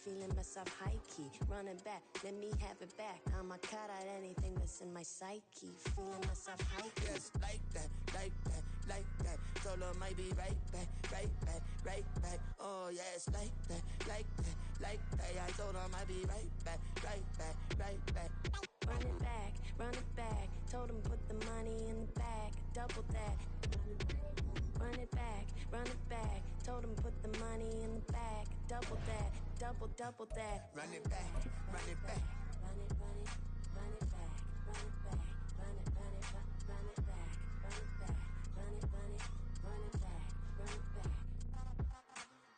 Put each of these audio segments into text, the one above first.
feeling myself high-key. Running back, let me have it back. I'ma cut out anything that's in my psyche. Feeling myself high-key. Yes, like that, like that, like that. Solo might be right back, right back, right back. Oh yes, like that, like that, like that. I told her I might be right back, right back, right back. Run it back. Told him put the money in the bag. Double that. Run it back. Told him put the money in the bag. Double that. Double that. Run it back, run it back. Run it back. Run it back. Run it back. Run it back. Run it back. Run it back. Run it back.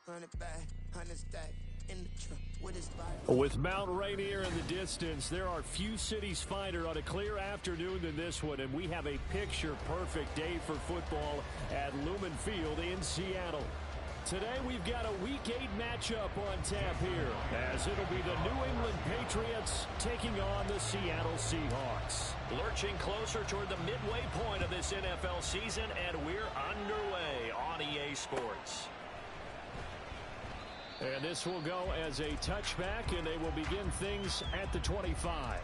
Run it back, 100 stack in the truck with his body. With Mount Rainier in the distance, there are few cities finer on a clear afternoon than this one, and we have a picture-perfect day for football at Lumen Field in Seattle. Today, we've got a Week 8 matchup on tap here, as it'll be the New England Patriots taking on the Seattle Seahawks. Lurching closer toward the midway point of this NFL season, and we're underway on EA Sports. And this will go as a touchback, and they will begin things at the 25.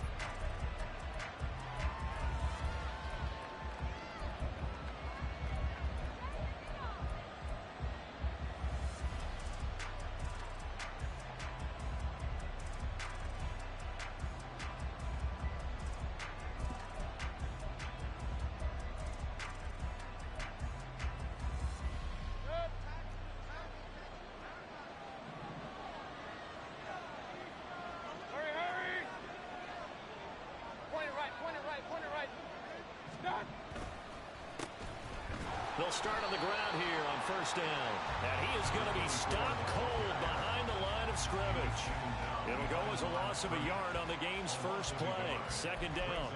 They'll start on the ground here on first down. And he is going to be stopped cold behind the line of scrimmage. It'll go as a loss of a yard on the game's first play. Second down.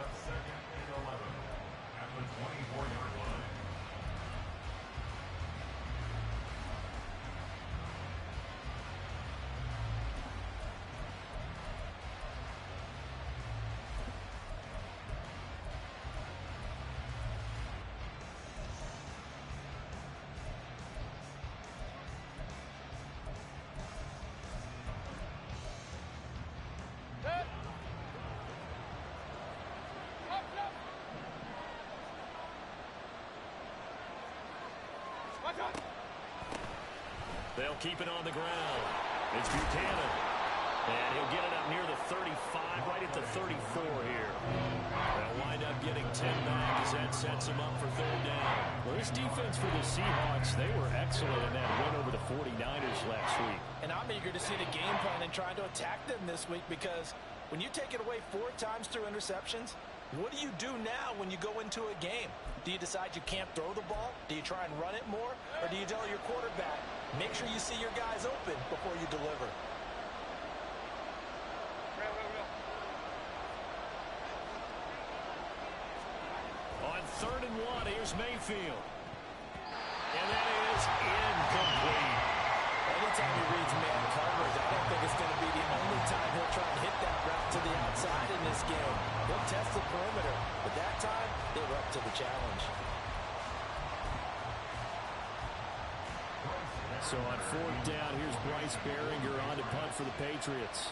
They'll keep it on the ground. It's Buchanan. And he'll get it up near the 35, right at the 34 here. They'll wind up getting 10 back as that sets him up for third down. Well, this defense for the Seahawks, they were excellent in that win over the 49ers last week. And I'm eager to see the game plan and trying to attack them this week, because when you take it away 4 times through interceptions, what do you do now when you go into a game? Do you decide you can't throw the ball? Do you try and run it more? Or do you tell your quarterback, make sure you see your guys open before you deliver? On 3rd and 1, here's Mayfield. And that is incomplete. Anytime he reads man coverage, I don't think it's going to be the only time he'll try and hit that route to the outside in this game. He'll test the perimeter, but that time, they were up to the challenge. So on 4th down, here's Bryce Behringer on to punt for the Patriots.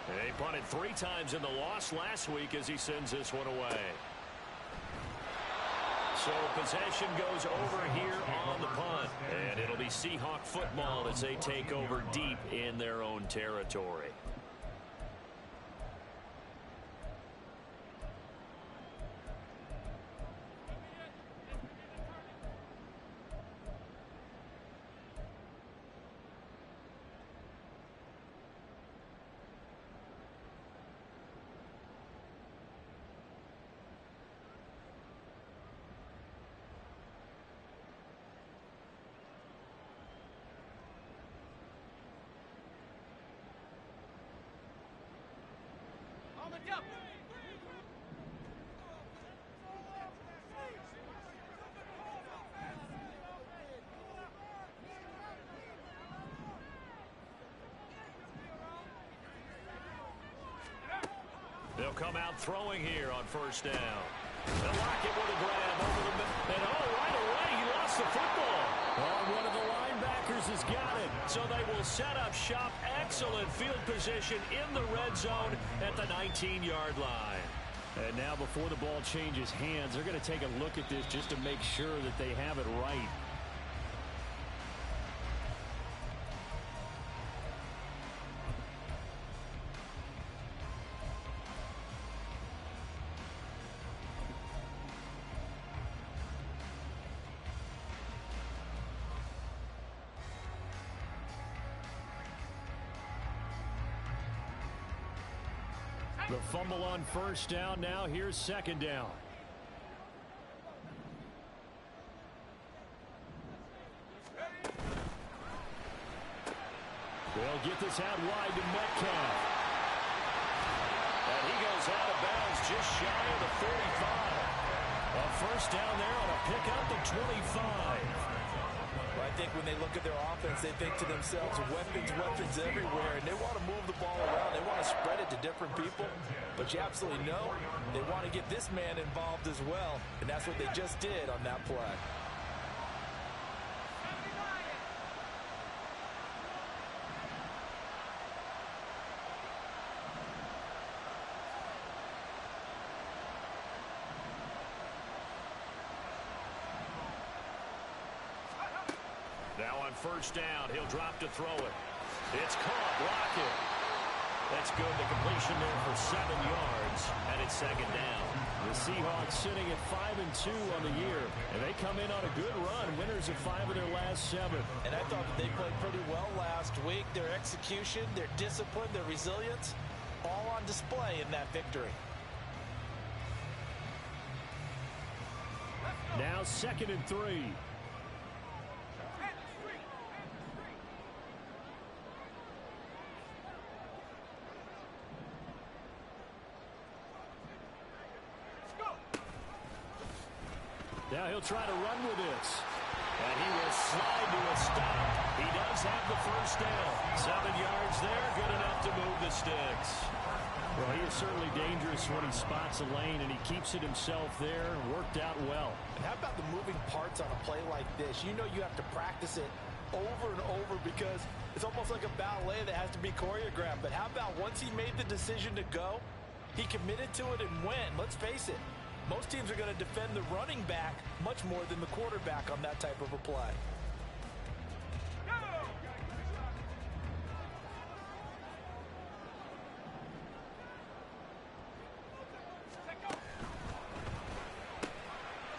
They punted 3 times in the loss last week as he sends this one away. So possession goes over here on the punt. And it'll be Seahawk football as they take over deep in their own territory. They'll come out throwing here on first down. They'll lock it with a grab over the middle. And right away, he lost the football. One of the linebackers Walker's has got it. So they will set up shop. Excellent field position in the red zone at the 19-yard line. And now before the ball changes hands, they're going to take a look at this just to make sure that they have it right. The fumble on first down. Now here's second down. They'll get this out wide to Metcalf. And he goes out of bounds just shy of the 35. A first down there on a pickup at 25. Well, I think when they look at their offense, they think to themselves, weapons everywhere, and they want to move the ball around. They want to spread it to different people, but you absolutely know they want to get this man involved as well, and that's what they just did on that play. Now on first down, he'll drop to throw it. It's caught. Lockett. That's good. The completion there for 7 yards, and it's second down. The Seahawks sitting at 5-2 on the year, and they come in on a good run, winners of 5 of their last 7. And I thought that they played pretty well last week. Their execution, their discipline, their resilience, all on display in that victory. Now 2nd and 3. Now he'll try to run with this. And he will slide to a stop. He does have the first down. 7 yards there, good enough to move the sticks. Well, he is certainly dangerous when he spots a lane, and he keeps it himself there. Worked out well. And how about the moving parts on a play like this? You know you have to practice it over and over because it's almost like a ballet that has to be choreographed. But how about once he made the decision to go, he committed to it and went. Let's face it. Most teams are going to defend the running back much more than the quarterback on that type of a play.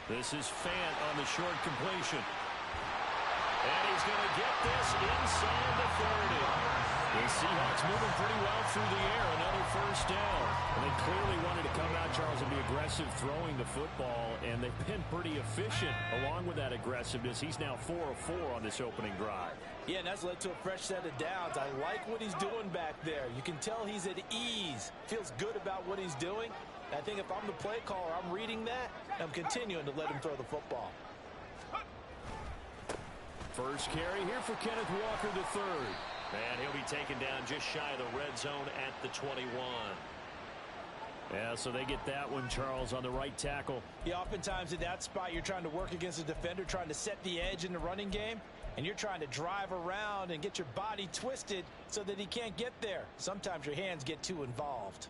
This is Fant on the short completion. And he's going to get this inside the 30. The Seahawks moving pretty well through the air. Another first down. And they clearly wanted to come out, Charles, and be aggressive throwing the football, and they've been pretty efficient along with that aggressiveness. He's now 4 of 4 on this opening drive. Yeah, and that's led to a fresh set of downs. I like what he's doing back there. You can tell he's at ease. Feels good about what he's doing. And I think if I'm the play caller, I'm reading that, and I'm continuing to let him throw the football. First carry here for Kenneth Walker III. And he'll be taken down just shy of the red zone at the 21. Yeah, so they get that one, Charles, on the right tackle. Yeah, oftentimes in that spot, you're trying to work against a defender, trying to set the edge in the running game, and you're trying to drive around and get your body twisted so that he can't get there. Sometimes your hands get too involved.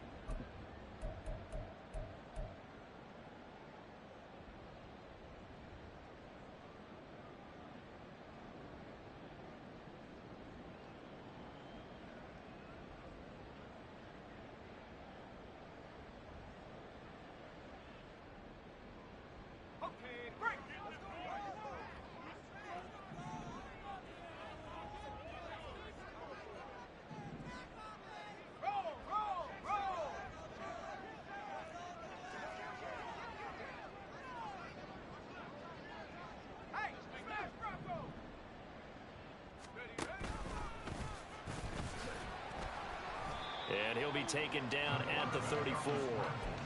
And he'll be taken down at the 34.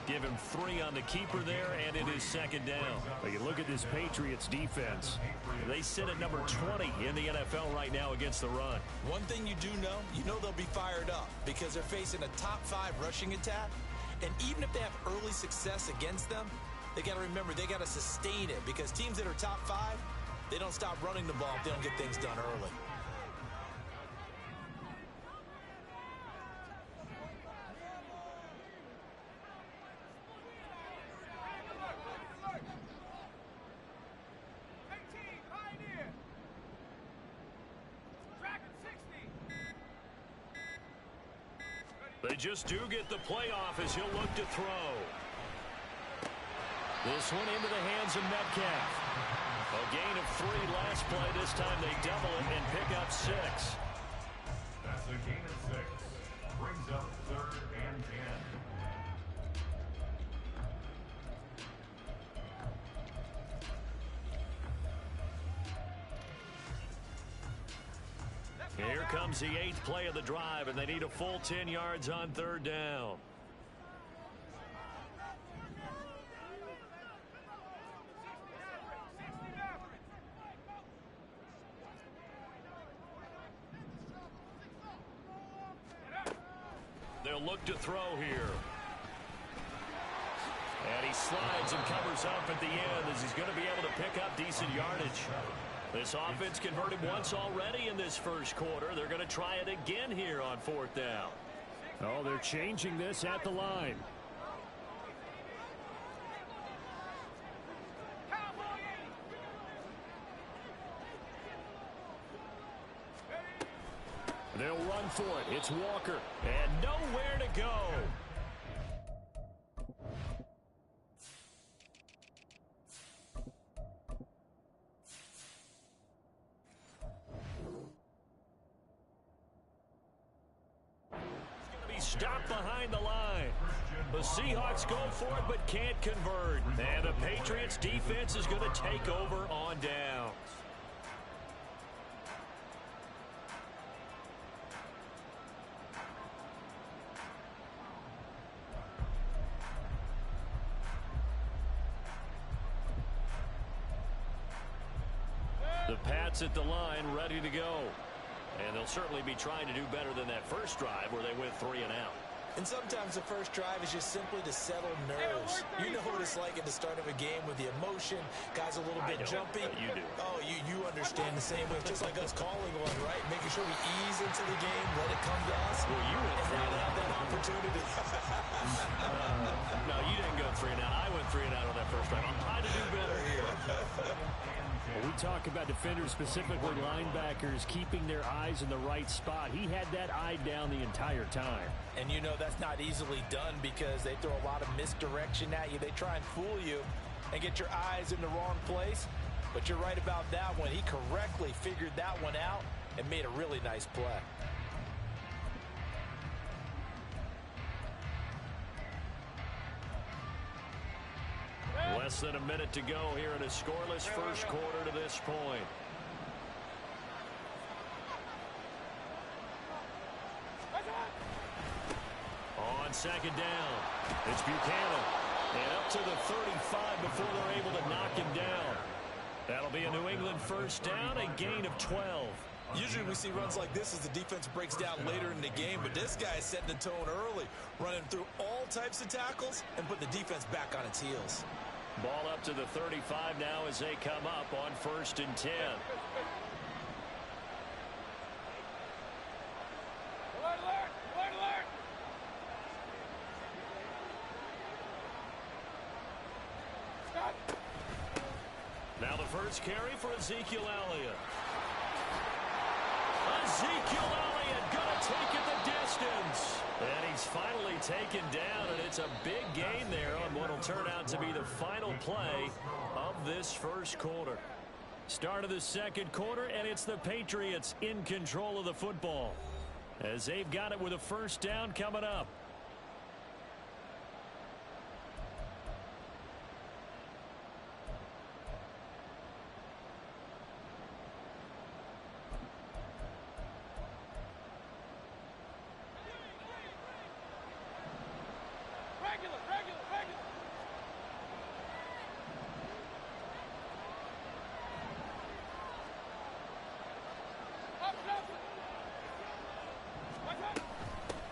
Give him 3 on the keeper there, and it is second down. But you look at this Patriots defense. They sit at number 20 in the NFL right now against the run. One thing you do know, they'll be fired up because they're facing a top 5 rushing attack. And even if they have early success against them, they got to remember they got to sustain it because teams that are top 5, they don't stop running the ball if they don't get things done early. They just do get the playoff as he'll look to throw. This one into the hands of Metcalf. A gain of 3 last play. This time they double it and pick up 6. That's a gain of 6. Brings up 3rd and 10. Here comes the 8th play of the drive, and they need a full 10 yards on 3rd down. They'll look to throw here. And he slides and covers up at the end as he's going to be able to pick up decent yardage. This offense converted once already in this first quarter. They're going to try it again here on 4th down. Oh, they're changing this at the line. They'll run for it. It's Walker. And nowhere to go. Stopped behind the line. The Seahawks go for it but can't convert. And the Patriots defense is going to take over on downs. The Pats at the line ready to go. And they'll certainly be trying to do better than that first drive where they went 3 and out. And sometimes the first drive is just simply to settle nerves. You know what it's like at the start of a game with the emotion. Guys a little bit jumpy. You do. Oh, you understand the same way. Just like us calling one, right? Making sure we ease into the game, let it come to us. Well, you went and now have that opportunity. No, you didn't go 3 and out. I went 3 and out on that first drive. I'm trying to do better here. Well, we talk about defenders, specifically linebackers, keeping their eyes in the right spot. He had that eye down the entire time. And you know that's not easily done because they throw a lot of misdirection at you. They try and fool you and get your eyes in the wrong place. But you're right about that one. He correctly figured that one out and made a really nice play. Less than a minute to go here in a scoreless first quarter to this point. On 2nd down, it's Buchanan. And up to the 35 before they're able to knock him down. That'll be a New England first down, a gain of 12. Usually we see runs like this as the defense breaks down later in the game, but this guy is setting the tone early, running through all types of tackles and putting the defense back on its heels. Ball up to the 35 now as they come up on 1st and 10. Now the first carry for Ezekiel Elliott. Ezekiel Elliott gonna take it the distance. And he's finally taken down, and it's a big gain there on what will turn out to be the final play of this first quarter. Start of the second quarter, and it's the Patriots in control of the football as they've got it with a first down coming up.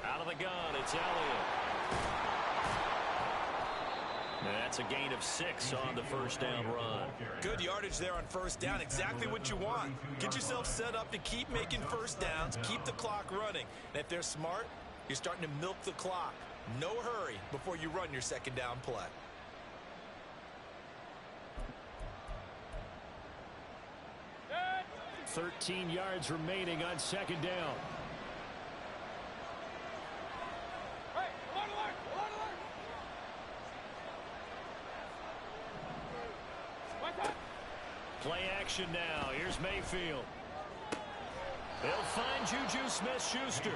Out of the gun, it's Elliott. That's a gain of 6 on the first down run. Good yardage there on first down. Exactly what you want. Get yourself set up to keep making first downs, keep the clock running. And if they're smart, you're starting to milk the clock. No hurry before you run your second down play. Good. 13 yards remaining on 2nd down. action now. Here's Mayfield. They'll find Juju Smith-Schuster.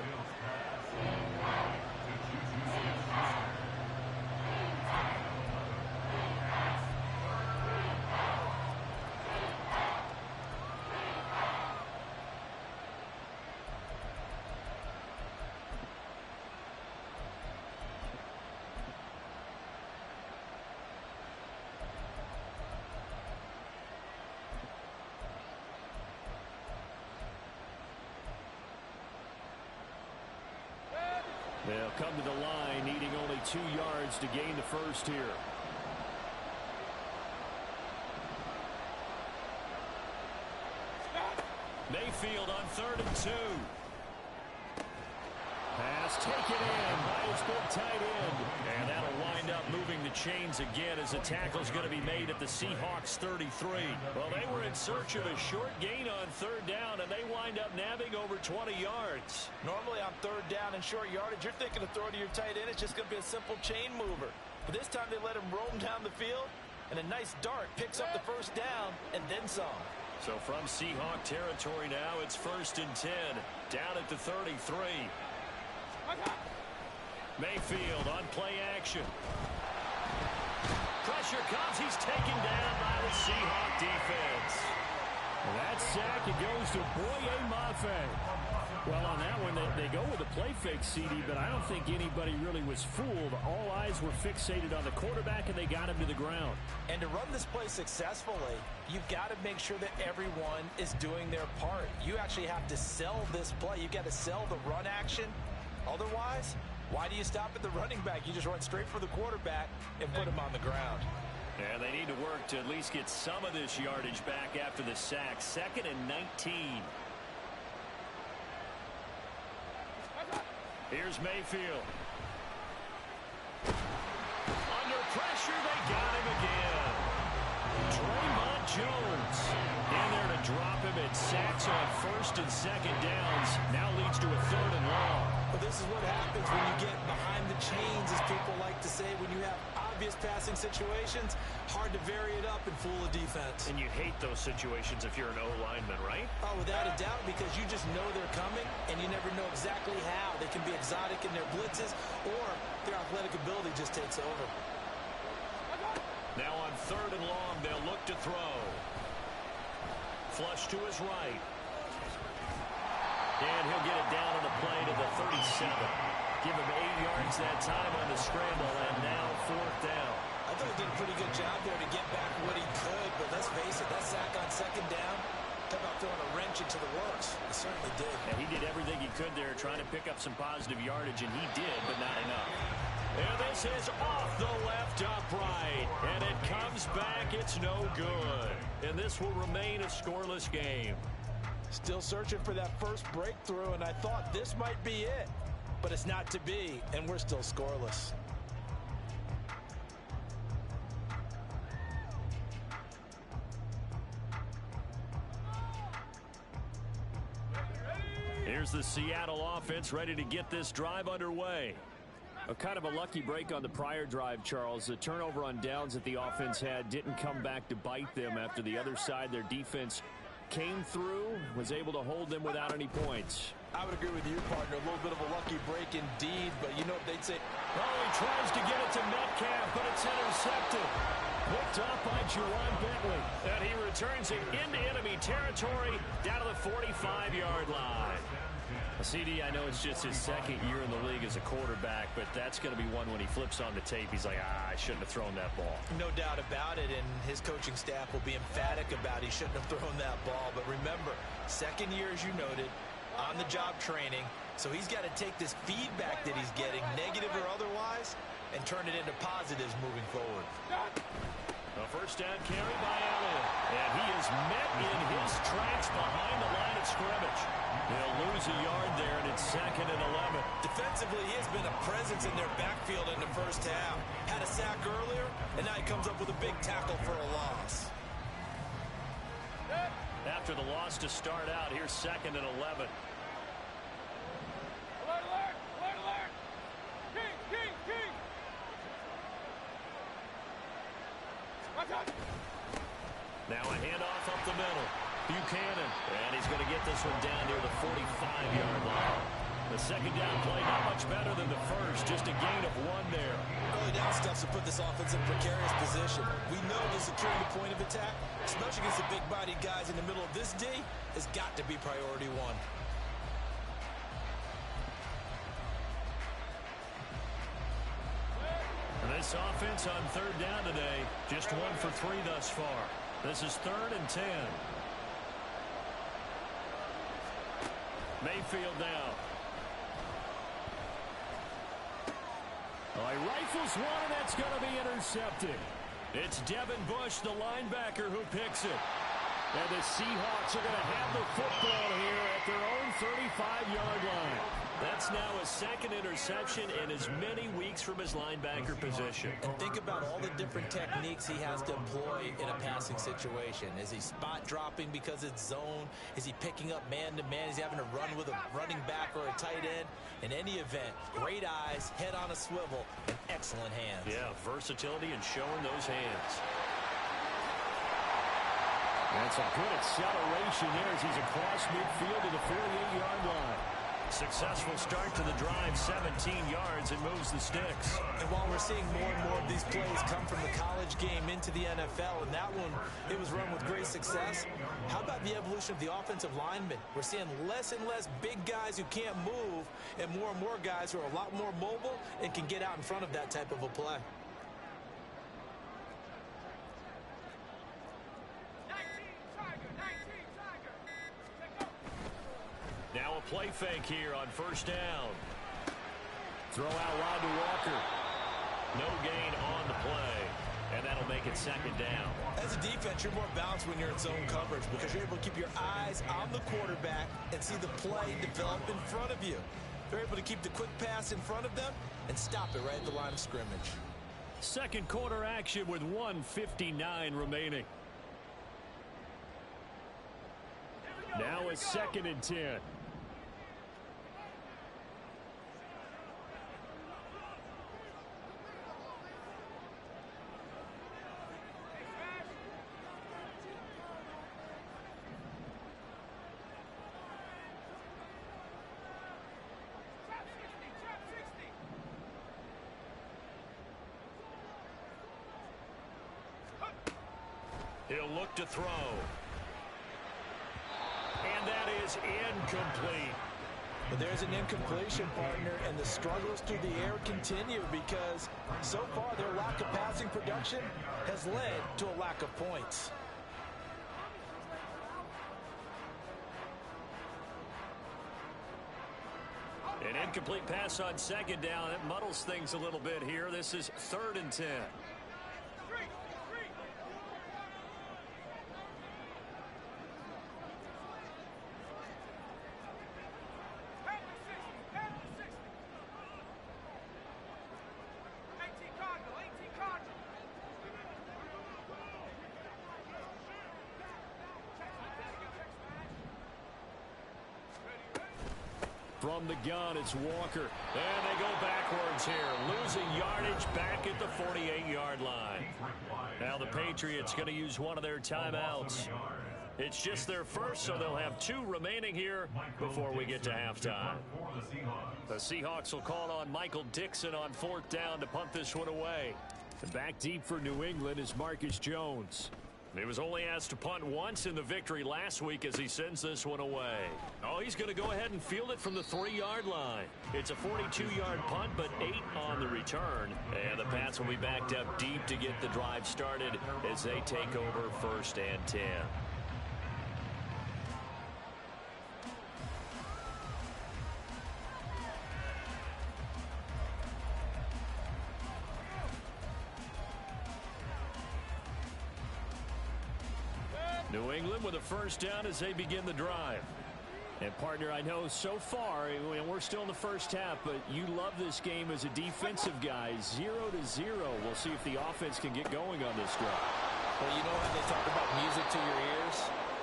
They'll come to the line, needing only 2 yards to gain the first here. Mayfield on 3rd and 2. Pass taken in by his big tight end. And that'll wind up moving the chains again as the tackle's going to be made at the Seahawks 33. Well, they were in search of a short gain on 3rd down, and they wind up nabbing over 20 yards. Normally on 3rd down and short yardage, you're thinking of throw to your tight end. It's just going to be a simple chain mover. But this time they let him roam down the field, and a nice dart picks up the 1st down and then some. So from Seahawk territory now, it's 1st and 10, down at the 33. Mayfield on play action. Pressure comes. He's taken down by the Seahawk defense. That sack, it goes to Boye Mafe. Well, on that one, they go with a play fake, CD, but I don't think anybody really was fooled. All eyes were fixated on the quarterback, and they got him to the ground. And to run this play successfully, you've got to make sure that everyone is doing their part. You actually have to sell this play. You've got to sell the run action. Otherwise, why do you stop at the running back? You just run straight for the quarterback and put him on the ground. And they need to work to at least get some of this yardage back after the sack. 2nd and 19. Here's Mayfield. Under pressure, they got him again. Draymond Jones in there to drop him. It sacks on 1st and 2nd downs. Now leads to a 3rd and long. But this is what happens when you get behind the chains, as people like to say. When you have obvious passing situations, hard to vary it up and fool a defense. And you hate those situations if you're an O-lineman, right? Oh, without a doubt, because you just know they're coming, and you never know exactly how. They can be exotic in their blitzes, or their athletic ability just takes over. Now on 3rd and long, they'll look to throw. Flush to his right. And he'll get it down on the play to the 37. Give him 8 yards that time on the scramble, and now 4th down. I thought he did a pretty good job there to get back what he could, but let's face it, that sack on 2nd down, talk about throwing a wrench into the works. He certainly did. And he did everything he could there, trying to pick up some positive yardage, and he did, but not enough. And this is off the left upright, and it comes back. It's no good. And this will remain a scoreless game. Still searching for that first breakthrough, and I thought this might be it. But it's not to be, and we're still scoreless. Here's the Seattle offense ready to get this drive underway. A kind of a lucky break on the prior drive, Charles. The turnover on downs that the offense had didn't come back to bite them after the other side. Their defense came through, was able to hold them without any points. I would agree with you, partner. A little bit of a lucky break indeed, but you know what they'd say. Oh, he tries to get it to Metcalf, but it's intercepted. Picked up by Juwan Bentley. And he returns it into enemy territory down to the 45-yard line. CD, I know it's just his 2nd year in the league as a quarterback, but that's going to be one when he flips on the tape. He's like, I shouldn't have thrown that ball. No doubt about it, and his coaching staff will be emphatic about he shouldn't have thrown that ball. But remember, 2nd year, as you noted, on-the-job training, so he's got to take this feedback that he's getting, negative or otherwise, and turn it into positives moving forward. A 1st down carry by Allen, and he is met in his tracks behind the line of scrimmage. They'll lose a yard there, and it's 2nd and 11. Defensively, he has been a presence in their backfield in the 1st half. Had a sack earlier, and now he comes up with a big tackle for a loss. After the loss to start out, here's 2nd and 11. Alert, alert, alert, alert! King, king, king! Watch out! Now a handoff up the middle. Buchanan, and he's going to get this one down near the 45-yard line. The second down play, not much better than the first, just a gain of 1 there. Early down stuff to put this offense in a precarious position. We know that securing the point of attack, especially against the big-bodied guys in the middle of this D, has got to be priority 1. And this offense on third down today, just 1 for 3 thus far. This is 3rd and 10. Mayfield now. He rifles one, and that's going to be intercepted. It's Devin Bush, the linebacker, who picks it. And the Seahawks are going to have the football here at their own 35-yard line. That's now a second interception in as many weeks from his linebacker position. And think about all the different techniques he has to employ in a passing situation. Is he spot dropping because it's zone? Is he picking up man-to-man? Is he having to run with a running back or a tight end? In any event, great eyes, head on a swivel, and excellent hands. Yeah, versatility and showing those hands. That's a good acceleration there as he's across midfield to the 48-yard line. Successful start to the drive, 17 yards, and moves the sticks. And while we're seeing more and more of these plays come from the college game into the NFL, and that one, it was run with great success, how about the evolution of the offensive linemen? We're seeing less and less big guys who can't move, and more guys who are a lot more mobile and can get out in front of that type of a play. Now a play fake here on first down. Throw out wide to Walker. No gain on the play, and that'll make it second down. As a defense, you're more balanced when you're in zone coverage because you're able to keep your eyes on the quarterback and see the play develop in front of you. They're able to keep the quick pass in front of them and stop it right at the line of scrimmage. Second quarter action with 1:59 remaining. Now a 2nd and 10. He'll look to throw. And that is incomplete. But there's an incompletion, partner, and the struggles through the air continue because so far their lack of passing production has led to a lack of points. An incomplete pass on second down. It muddles things a little bit here. This is 3rd and 10. From the gun, it's Walker. And they go backwards here, losing yardage back at the 48-yard line. Now the Patriots going to use one of their timeouts. It's just their first, so they'll have 2 remaining here before we get to halftime. The Seahawks will call on Michael Dixon on 4th down to punt this one away. And back deep for New England is Marcus Jones. He was only asked to punt once in the victory last week as he sends this one away. Oh, he's going to go ahead and field it from the 3-yard line. It's a 42-yard punt, but 8 on the return. And the Pats will be backed up deep to get the drive started as they take over 1st and 10. New England with a first down as they begin the drive. And, partner, I know so far, we're still in the first half, but you love this game as a defensive guy. 0-0. We'll see if the offense can get going on this drive. Well, you know how they talk about music to your ears?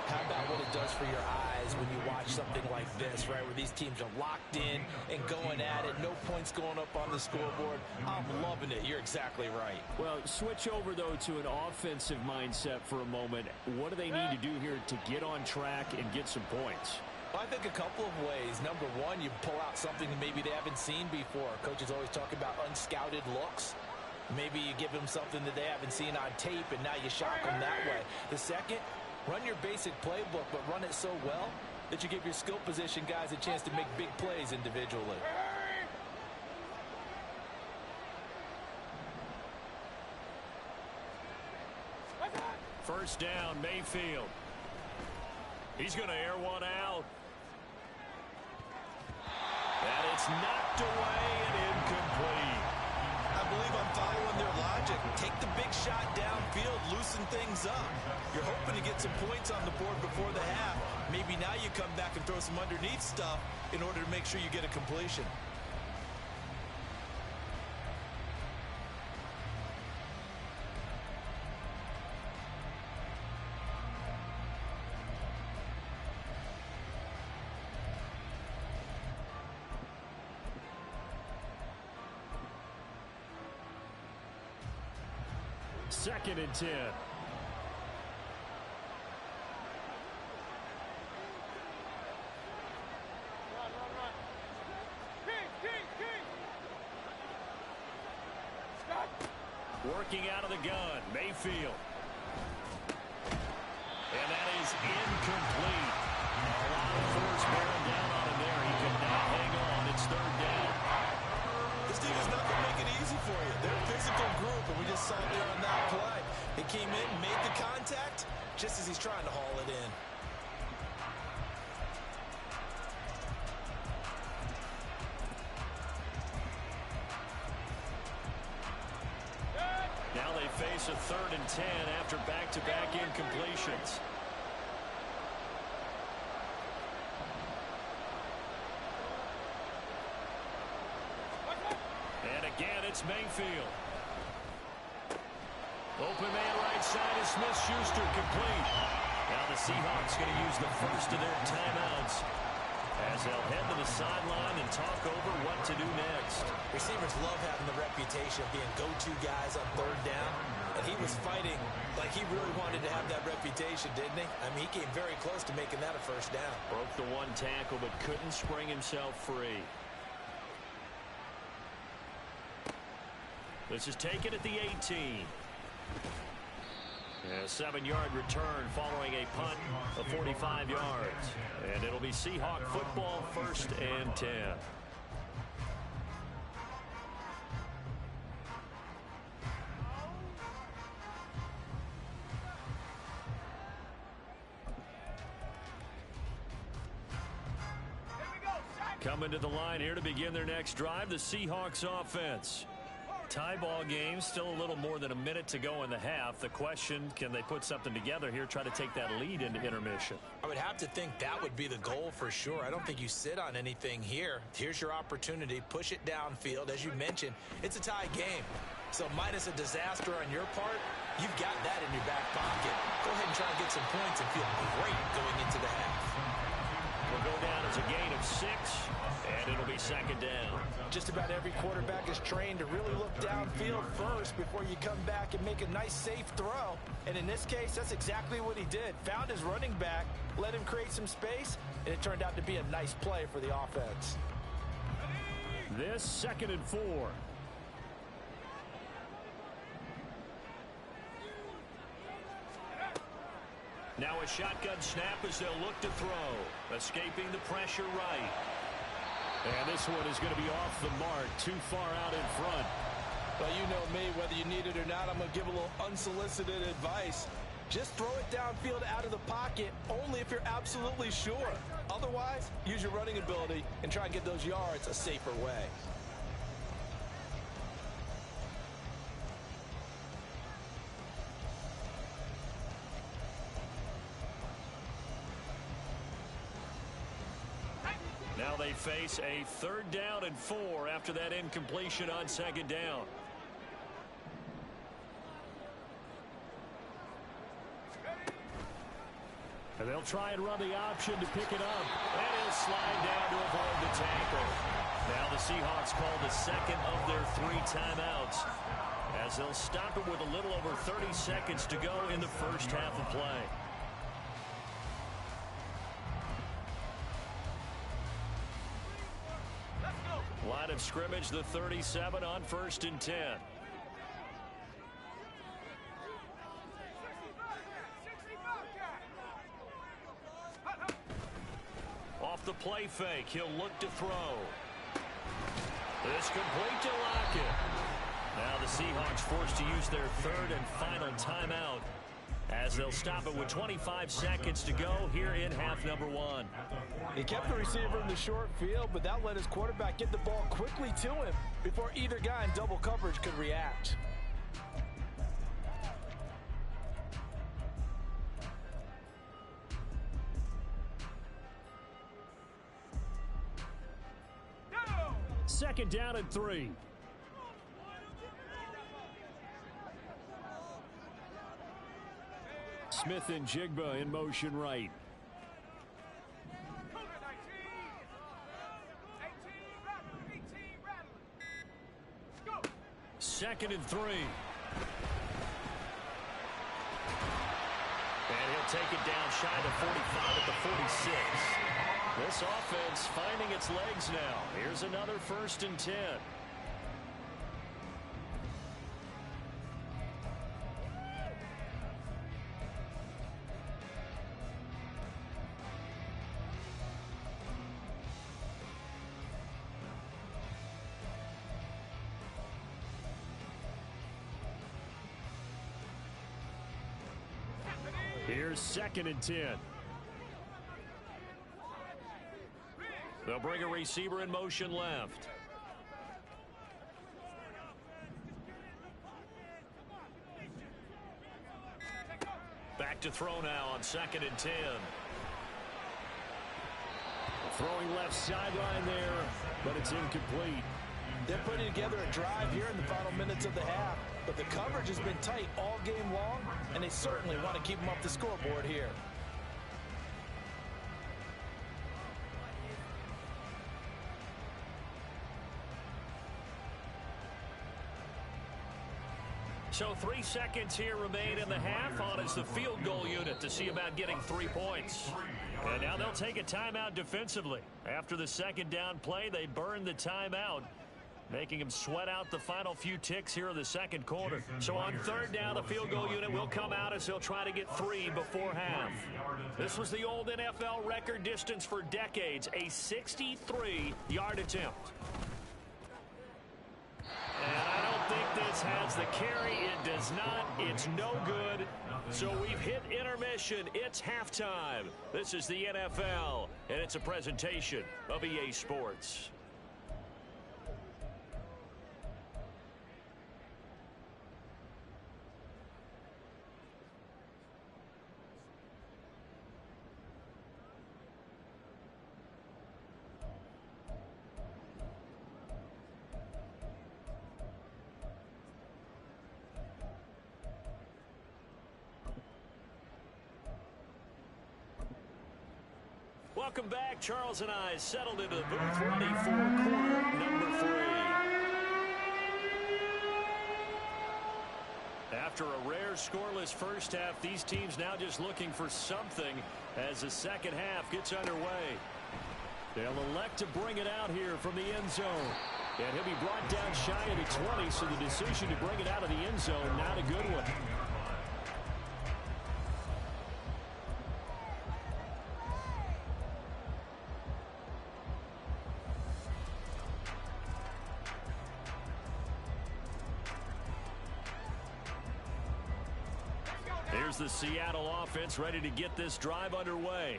How about what it does for your eyes is when you watch something like this, right, where these teams are locked in and going at it. No points going up on the scoreboard. I'm loving it. You're exactly right. Well, switch over, though, to an offensive mindset for a moment. What do they need to do here to get on track and get some points? Well, I think a couple of ways. Number one, you pull out something that maybe they haven't seen before. Coaches always talk about unscouted looks. Maybe you give them something that they haven't seen on tape, and now you shock them that way. The second, run your basic playbook, but run it so well that you give your skill position guys a chance to make big plays individually. First down, Mayfield. He's going to air one out. And it's knocked away and incomplete. I believe I'm following their logic. Take the big shot downfield, loosen things up. You're hoping to get some points on the board before the half. Maybe now you come back and throw some underneath stuff in order to make sure you get a completion. Second and 10. Run, run. King. Stop. Working out of the gun, Mayfield. And that is incomplete. A lot of force bearing down on him there. He could not hang on. It's third down. This team is not going to make it easy for you. They're a physical group, and we just saw it there on that play. They came in, made the contact, just as he's trying to haul it in. Now they face a 3rd and 10 after back-to-back incompletions. And again, it's Mayfield. Open man right side is Smith-Schuster, complete. Now the Seahawks going to use the first of their timeouts as they'll head to the sideline and talk over what to do next. Receivers love having the reputation of being go-to guys on third down, and he was fighting like he really wanted to have that reputation, didn't he? I mean, he came very close to making that a first down. Broke the one tackle but couldn't spring himself free. This is taken at the 18. A 7-yard return following a punt of 45 yards. And it'll be Seahawk football, 1st and 10. Coming to the line here to begin their next drive, the Seahawks offense. Tie ball game, still a little more than a minute to go in the half. The question, can they put something together here, try to take that lead into intermission? I would have to think that would be the goal for sure. I don't think you sit on anything here. Here's your opportunity. Push it downfield. As you mentioned, it's a tie game. So minus a disaster on your part, you've got that in your back pocket. Go ahead and try and get some points and feel great going into the half. Will go down as a gain of 6, and it'll be 2nd down. Just about every quarterback is trained to really look downfield first before you come back and make a nice, safe throw. And in this case, that's exactly what he did. Found his running back, let him create some space, and it turned out to be a nice play for the offense. This 2nd and 4. Now a shotgun snap as they'll look to throw. Escaping the pressure right. And this one is going to be off the mark, too far out in front. Well, you know me, whether you need it or not, I'm going to give a little unsolicited advice. Just throw it downfield out of the pocket only if you're absolutely sure. Otherwise, use your running ability and try and get those yards a safer way. Now they face a 3rd down and 4 after that incompletion on 2nd down. And they'll try and run the option to pick it up. And he'll slide down to avoid the tackle. Now the Seahawks call the second of their 3 timeouts, as they'll stop it with a little over 30 seconds to go in the first half of play. Line of scrimmage, the 37 on 1st and 10. Off the play fake, he'll look to throw. It's complete to Lockett. Now the Seahawks forced to use their 3rd and final timeout, as they'll stop it with 25 seconds to go here in half number 1. He kept the receiver in the short field, but that let his quarterback get the ball quickly to him before either guy in double coverage could react. Second down and 3. Smith and Jigba in motion right. Second and 3. And he'll take it down shy of 45 at the 46. This offense finding its legs now. Here's another 1st and 10. Here's 2nd and 10. They'll bring a receiver in motion left. Back to throw now on 2nd and 10. Throwing left sideline there, but it's incomplete. They're putting together a drive here in the final minutes of the half, but the coverage has been tight all game long, and they certainly want to keep them off the scoreboard here. So 3 seconds here remain in the half. On is the field goal unit to see about getting 3 points. And now they'll take a timeout defensively. After the second down play, they burn the timeout, making them sweat out the final few ticks here in the second quarter. So on 3rd down, the field goal unit will come out as they'll try to get 3 before half. This was the old NFL record distance for decades, a 63-yard attempt. And I don't think this has the carry. It does not. It's no good. So we've hit intermission. It's halftime. This is the NFL, and it's a presentation of EA Sports. Welcome back. Charles and I settled into the booth, ready for quarter number 3. After a rare scoreless first half, these teams now just looking for something as the second half gets underway. They'll elect to bring it out here from the end zone. And he'll be brought down shy of the 20, so the decision to bring it out of the end zone, not a good one. Here's the Seattle offense ready to get this drive underway.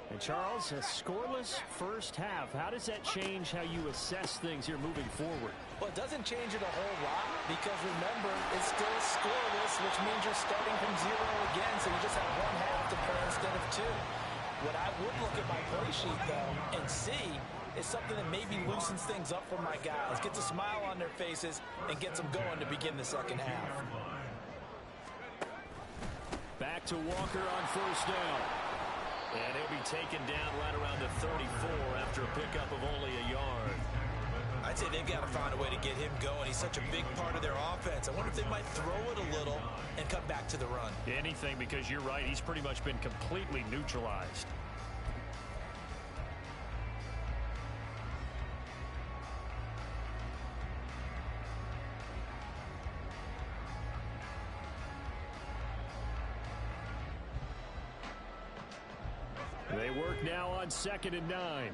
And Charles, a scoreless first half. How does that change how you assess things here moving forward? Well, it doesn't change it a whole lot because, remember, it's still scoreless, which means you're starting from 0 again, so you just have 1 half to play instead of 2. What I would look at my play sheet, though, and see is something that maybe loosens things up for my guys, gets a smile on their faces, and gets them going to begin the second half. Back to Walker on 1st down. And he'll be taken down right around the 34 after a pickup of only a yard. I'd say they've got to find a way to get him going. He's such a big part of their offense. I wonder if they might throw it a little and come back to the run. Anything, because you're right. He's pretty much been completely neutralized. They work now on 2nd and 9.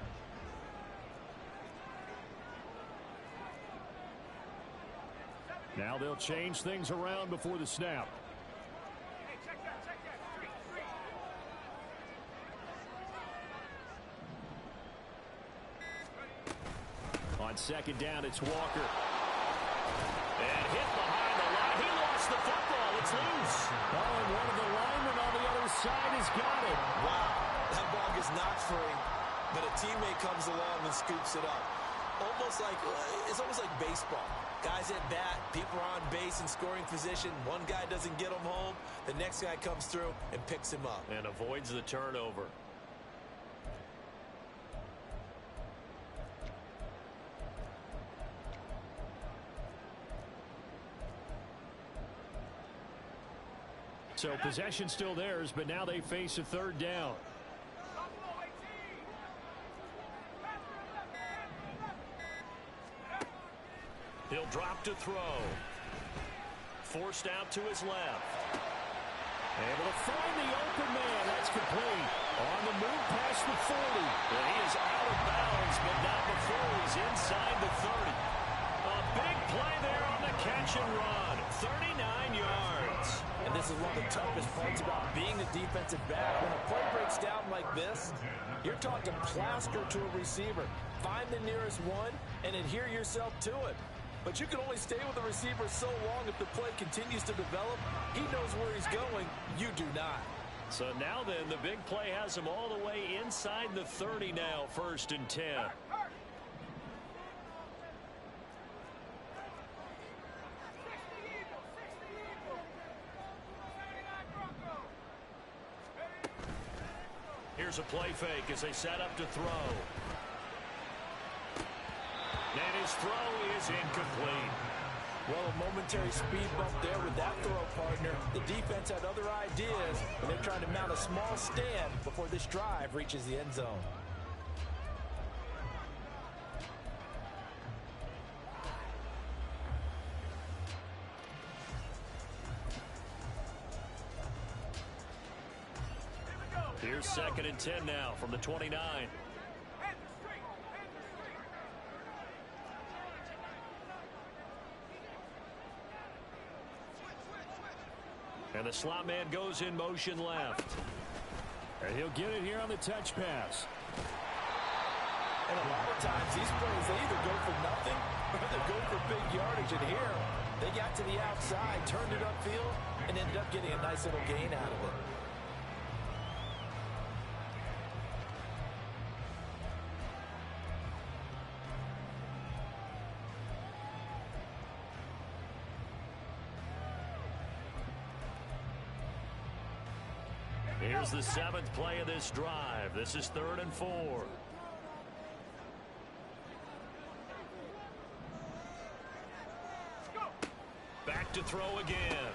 Now they'll change things around before the snap. On 2nd down, it's Walker. And hit behind the line. He lost the football. It's loose. Oh, and one of the linemen on the other side has got it. Wow. That ball is not free, but a teammate comes along and scoops it up. It's almost like baseball. Guys at bat, people are on base in scoring position. One guy doesn't get him home. The next guy comes through and picks him up. And avoids the turnover. So possession still theirs, but now they face a 3rd down. He'll drop to throw. Forced out to his left. Able to find the open man. That's complete. On the move past the 40. And he is out of bounds, but not before he's inside the 30. A big play there on the catch and run. 39 yards. And this is one of the toughest parts about being a defensive back. When a play breaks down like this, you're taught to plaster to a receiver. Find the nearest one and adhere yourself to it. But you can only stay with the receiver so long if the play continues to develop. He knows where he's going. You do not. So now then, the big play has him all the way inside the 30 now, 1st and 10. Here's a play fake as they set up to throw. And his throw is incomplete. Well, a momentary speed bump there with that throw, partner. The defense had other ideas, and they're trying to mount a small stand before this drive reaches the end zone. Here's 2nd and 10 now from the 29. And the slot man goes in motion left. And he'll get it here on the touch pass. And a lot of times these plays, they either go for nothing or they go for big yardage. And here, they got to the outside, turned it upfield, and ended up getting a nice little gain out of it. Here's the 7th play of this drive. This is 3rd and 4. Back to throw again.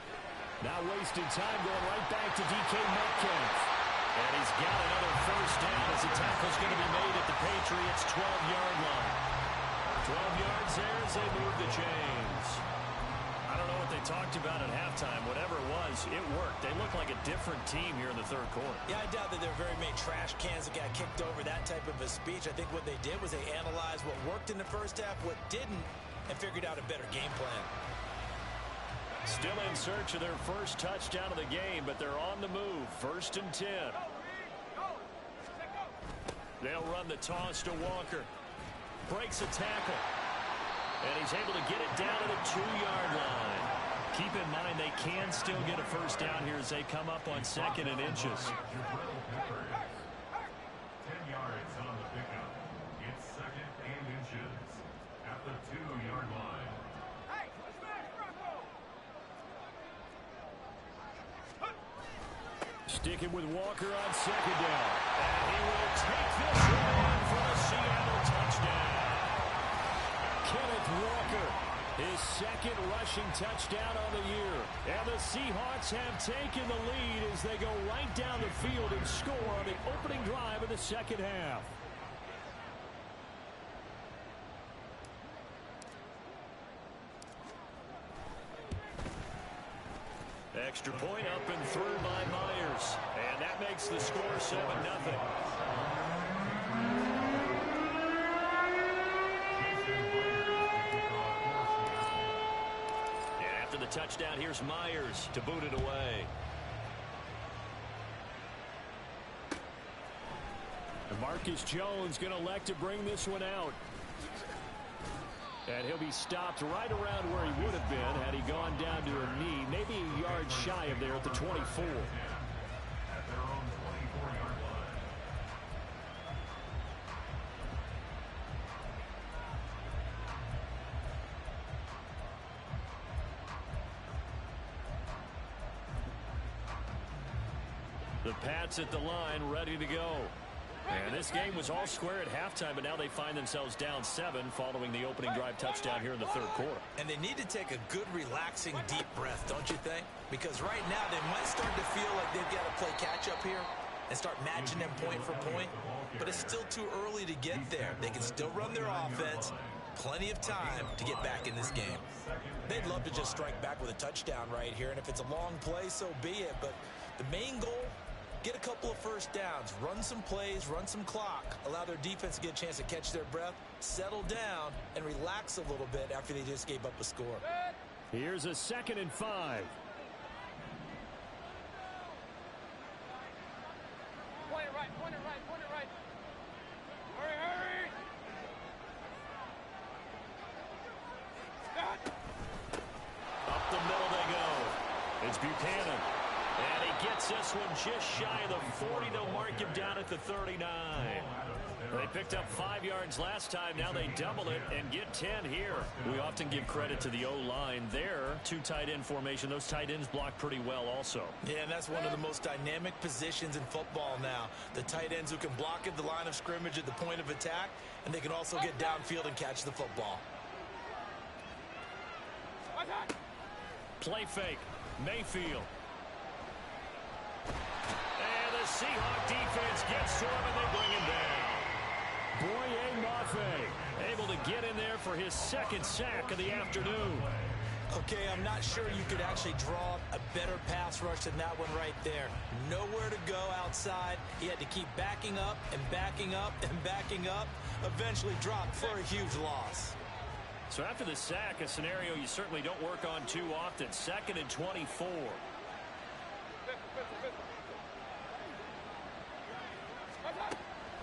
Now wasting time going right back to DK Metcalf. And he's got another 1st down as the tackle's going to be made at the Patriots' 12-yard line. 12 yards there as they move the chains. I don't know what they talked about at halftime. Whatever it was, it worked. They look like a different team here in the 3rd quarter. Yeah, I doubt that there are very many trash cans that got kicked over, that type of a speech. I think what they did was they analyzed what worked in the 1st half, what didn't, and figured out a better game plan. Still in search of their 1st touchdown of the game, but they're on the move. 1st and 10. They'll run the toss to Walker. Breaks a tackle. And he's able to get it down to the 2-yard line. Keep in mind they can still get a 1st down here as they come up on 2nd and inches. 10 yards on the pickup. It's 2nd and inches at the 2-yard line. Sticking with Walker on second down. And he will take this one in for a Seattle touchdown. Kenneth Walker, his second rushing touchdown on the year. And the Seahawks have taken the lead as they go right down the field and score on the opening drive of the second half. Extra point up and through by Myers. And that makes the score 7-0. And after the touchdown, here's Myers to boot it away. And Marcus Jones going to elect to bring this one out. And he'll be stopped right around where he would have been had he gone down to a knee, maybe a yard shy of there at the 24. At their own 24-yard line. The Pats at the line, ready to go. And this game was all square at halftime, but now they find themselves down 7 following the opening drive touchdown here in the third quarter. And they need to take a good, relaxing, deep breath, don't you think? Because right now they might start to feel like they've got to play catch-up here and start matching them point for point. But it's still too early to get there. They can still run their offense. Plenty of time to get back in this game. They'd love to just strike back with a touchdown right here, and if it's a long play, so be it. But the main goal, get a couple of first downs, run some plays, run some clock, allow their defense to get a chance to catch their breath, settle down, and relax a little bit after they just gave up a score. Here's a 2nd and 5. Point it right, point it right, point it right. Hurry, hurry! Up the middle they go. It's Buchanan. And he gets this one just shy of the 40. They'll mark him down at the 39. They picked up 5 yards last time. Now they double it and get 10 here. We often give credit to the O-line there. 2 tight end formation. Those tight ends block pretty well also. Yeah, and that's one of the most dynamic positions in football now. The tight ends who can block at the line of scrimmage at the point of attack, and they can also get downfield and catch the football. Play fake. Mayfield. And the Seahawk defense gets to him, and they bring him down. Boye Mafe able to get in there for his 2nd sack of the afternoon. Okay, I'm not sure you could actually draw a better pass rush than that one right there. Nowhere to go outside. He had to keep backing up and backing up and backing up. Eventually dropped for a huge loss. So after the sack, a scenario you certainly don't work on too often. 2nd and 24.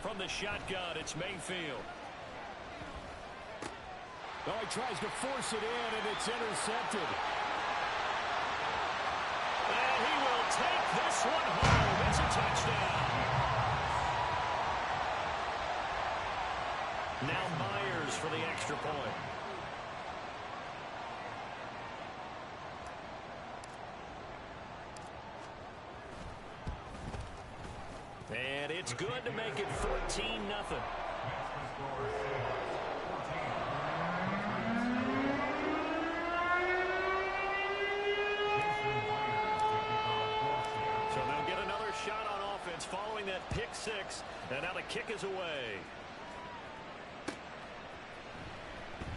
From the shotgun, it's Mayfield. Oh, he tries to force it in, and it's intercepted. And he will take this one home. It's a touchdown. Now Myers for the extra point. And it's good to make it 14-0. So they'll get another shot on offense following that pick 6. And now the kick is away.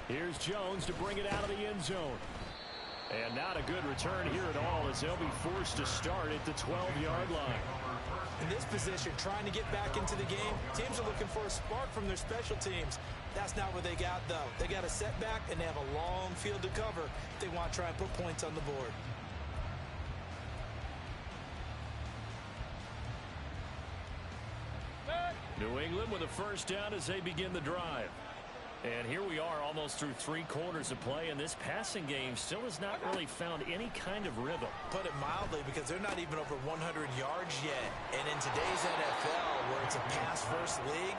Here's Jones to bring it out of the end zone. And not a good return here at all as they'll be forced to start at the 12-yard line. In this position, trying to get back into the game, teams are looking for a spark from their special teams. That's not what they got, though. They got a setback, and they have a long field to cover if they want to try and put points on the board. New England with a first down as they begin the drive. And here we are almost through 3 quarters of play, and this passing game still has not really found any kind of rhythm. Put it mildly, because they're not even over 100 yards yet. And in today's NFL, where it's a pass-first league,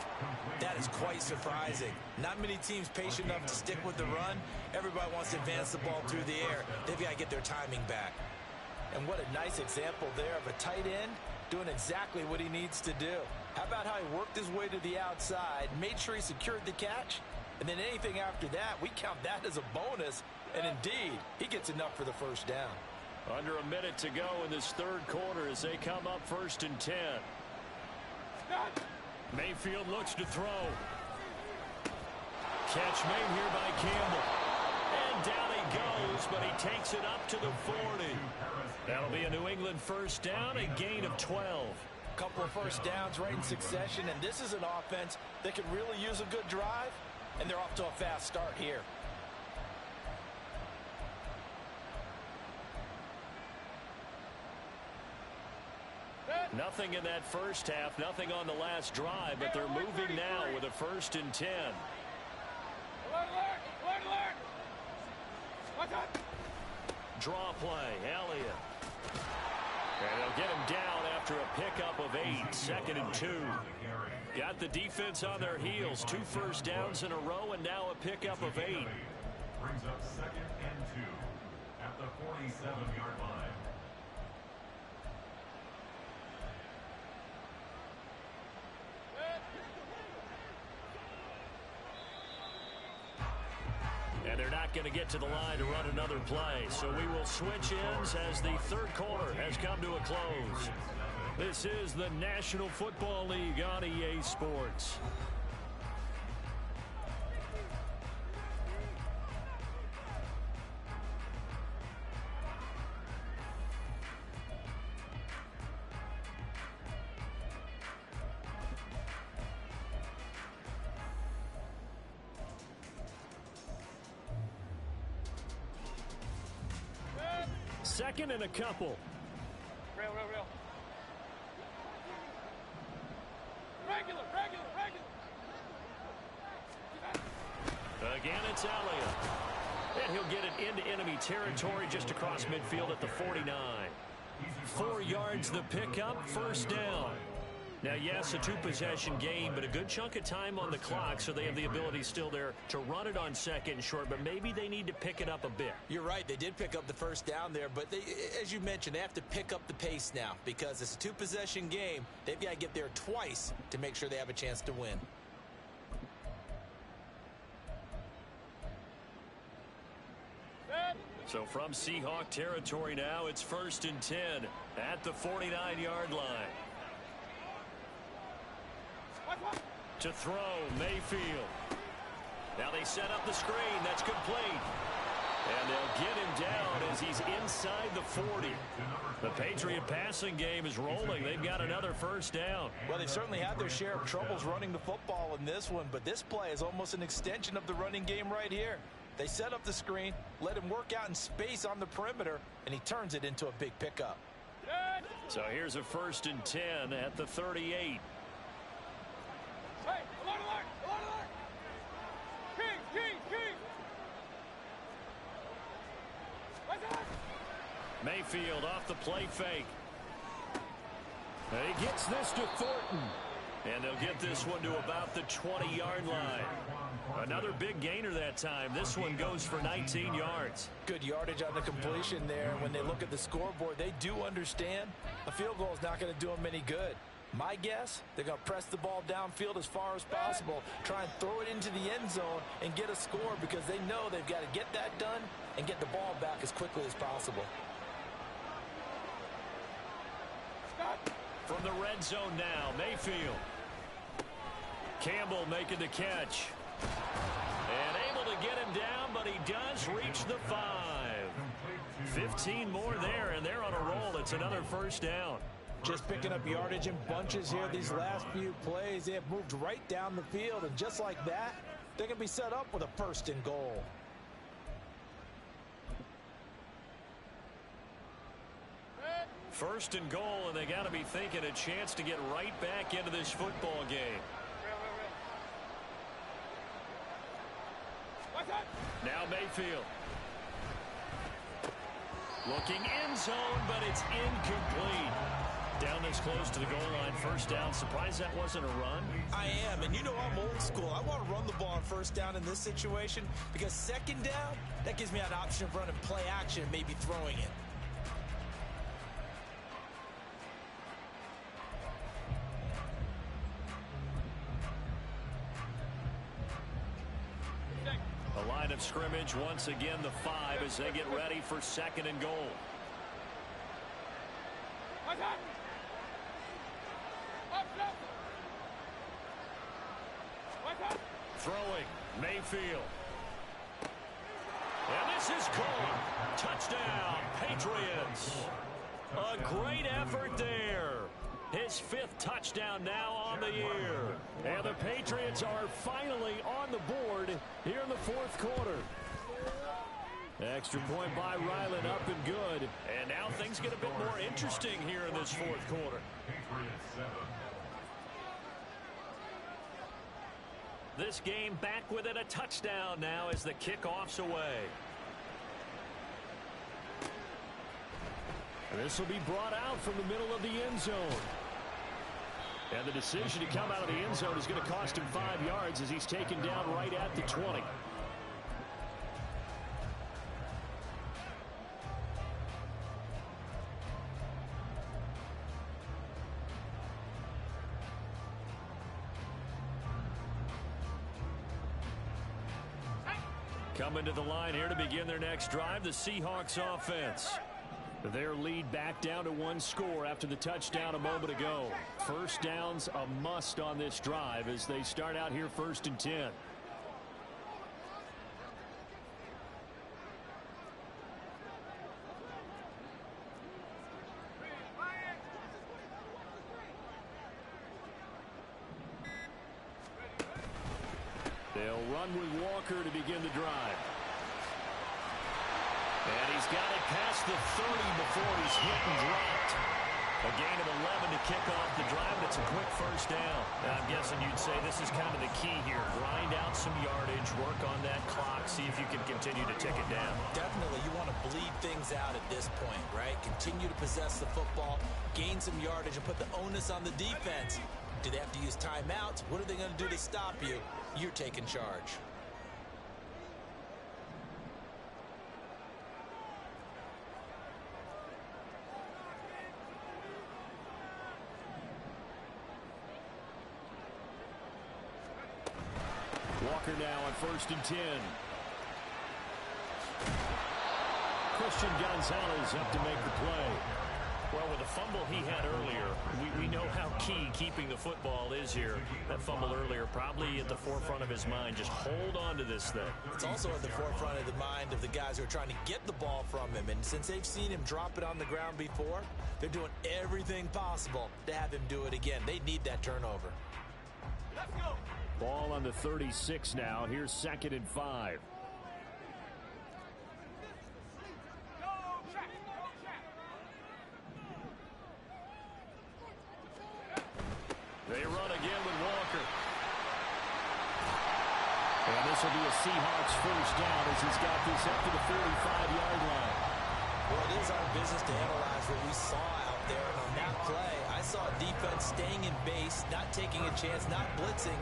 that is quite surprising. Not many teams patient enough to stick with the run. Everybody wants to advance the ball through the air. They've got to get their timing back. And what a nice example there of a tight end doing exactly what he needs to do. How about how he worked his way to the outside, made sure he secured the catch, and then anything after that, we count that as a bonus. And indeed, he gets enough for the first down. Under a minute to go in this third quarter as they come up 1st and 10. Mayfield looks to throw. Catch made here by Campbell. And down he goes, but he takes it up to the 40. That'll be a New England first down, a gain of 12. A couple of first downs right in succession, and this is an offense that could really use a good drive, and they're off to a fast start here. Nothing in that first half, nothing on the last drive, but they're moving now with a 1st and 10. Draw play, Elliott. And they'll get him down after a pickup of 8, 2nd and 2. Got the defense on their heels, 2 first downs in a row, and now a pickup of 8. Brings up 2nd and 2 at the 47-yard line. And they're not going to get to the line to run another play. So we will switch ends as the third quarter has come to a close. This is the National Football League on EA Sports. Second and a couple. Real. Regular. Again, it's Elliott. And he'll get it into enemy territory just across midfield at the 49. 4 yards the pickup, first down. Now, yes, a 2-possession game, but a good chunk of time on the clock, so they have the ability still there to run it on 2nd and short, but maybe they need to pick it up a bit. You're right. They did pick up the first down there, but they, as you mentioned, they have to pick up the pace now because it's a 2-possession game. They've got to get there twice to make sure they have a chance to win. So from Seahawk territory now, it's 1st and 10 at the 49-yard line. To throw, Mayfield. Now they set up the screen. That's complete. And they'll get him down as he's inside the 40. The Patriot passing game is rolling. They've got another first down. Well, they've certainly had their share of troubles running the football in this one, but this play is almost an extension of the running game right here. They set up the screen, let him work out in space on the perimeter, and he turns it into a big pickup. So here's a 1st and 10 at the 38. Mayfield off the play fake. And he gets this to Thornton. And they'll get this one to about the 20-yard line. Another big gainer that time. This one goes for 19 yards. Good yardage on the completion there. When they look at the scoreboard, they do understand a field goal is not going to do them any good. My guess, they're going to press the ball downfield as far as possible, try and throw it into the end zone and get a score because they know they've got to get that done and get the ball back as quickly as possible. From the red zone now, Mayfield. Campbell making the catch. And able to get him down, but he does reach the 5. 15 more there, and they're on a roll. It's another first down. Just picking up yardage in bunches here these last few plays. They have moved right down the field, and just like that, they're going to be set up with a 1st and goal. First and goal, and they got to be thinking a chance to get right back into this football game. Now Mayfield. Looking end zone, but it's incomplete. Down this close to the goal line, first down. Surprised that wasn't a run? I am, and you know I'm old school. I want to run the ball on first down in this situation because 2nd down, that gives me an option of running play action and maybe throwing it. line of scrimmage. Once again, the 5 as they get ready for 2nd and goal. Throwing, Mayfield. And this is caught. Touchdown, Patriots. A great effort there. His 5th touchdown now on the year. And the Patriots are finally on the board here in the 4th quarter. Extra point by Ryland, up and good. And now things get a bit more interesting here in this 4th quarter. This game back within a touchdown now as the kickoff's away. And this will be brought out from the middle of the end zone. And the decision to come out of the end zone is going to cost him 5 yards as he's taken down right at the 20. Coming to the line here to begin their next drive, the Seahawks offense. Their lead back down to 1 score after the touchdown a moment ago. First down's a must on this drive as they start out here 1st and 10. They'll run with Walker to begin the drive. And he's got it past the 30 before he's hit and dropped. A gain of 11 to kick off the drive. It's a quick first down. And I'm guessing you'd say this is kind of the key here. Grind out some yardage, work on that clock, see if you can continue to tick it down. Definitely, you want to bleed things out at this point, right? Continue to possess the football, gain some yardage, and put the onus on the defense. Do they have to use timeouts? What are they going to do to stop you? You're taking charge. Walker now on 1st and 10. Christian Gonzalez up to make the play. Well, with the fumble he had earlier, we know how key keeping the football is here. That fumble earlier probably at the forefront of his mind. Just hold on to this thing. It's also at the forefront of the mind of the guys who are trying to get the ball from him. And since they've seen him drop it on the ground before, they're doing everything possible to have him do it again. They need that turnover. Let's go. Ball on the 36 now. Here's 2nd and 5. They run again with Walker. And this will be a Seahawks first down as he's got this up to the 45-yard line. Well, it is our business to analyze what we saw out there. And on that play, I saw a defense staying in base, not taking a chance, not blitzing,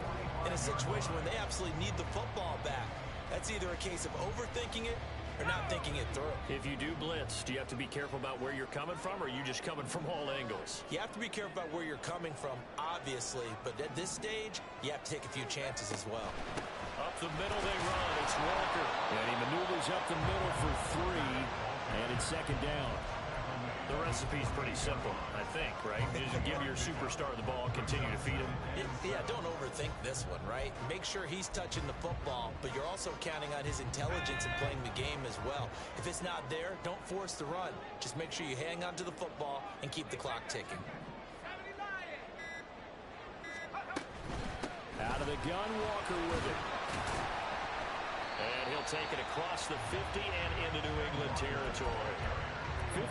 in a situation when they absolutely need the football back. That's either a case of overthinking it or not thinking it through. If you do blitz, do you have to be careful about where you're coming from, or are you just coming from all angles? You have to be careful about where you're coming from, obviously, but at this stage, you have to take a few chances as well. Up the middle they run. It's Walker. And he maneuvers up the middle for 3, and it's 2nd down. The recipe's pretty simple, I think, right? Just give your superstar the ball, continue to feed him. Yeah, don't overthink this one, right? Make sure he's touching the football, but you're also counting on his intelligence in playing the game as well. If it's not there, don't force the run. Just make sure you hang on to the football and keep the clock ticking. Out of the gun, Walker with it. And he'll take it across the 50 and into New England territory.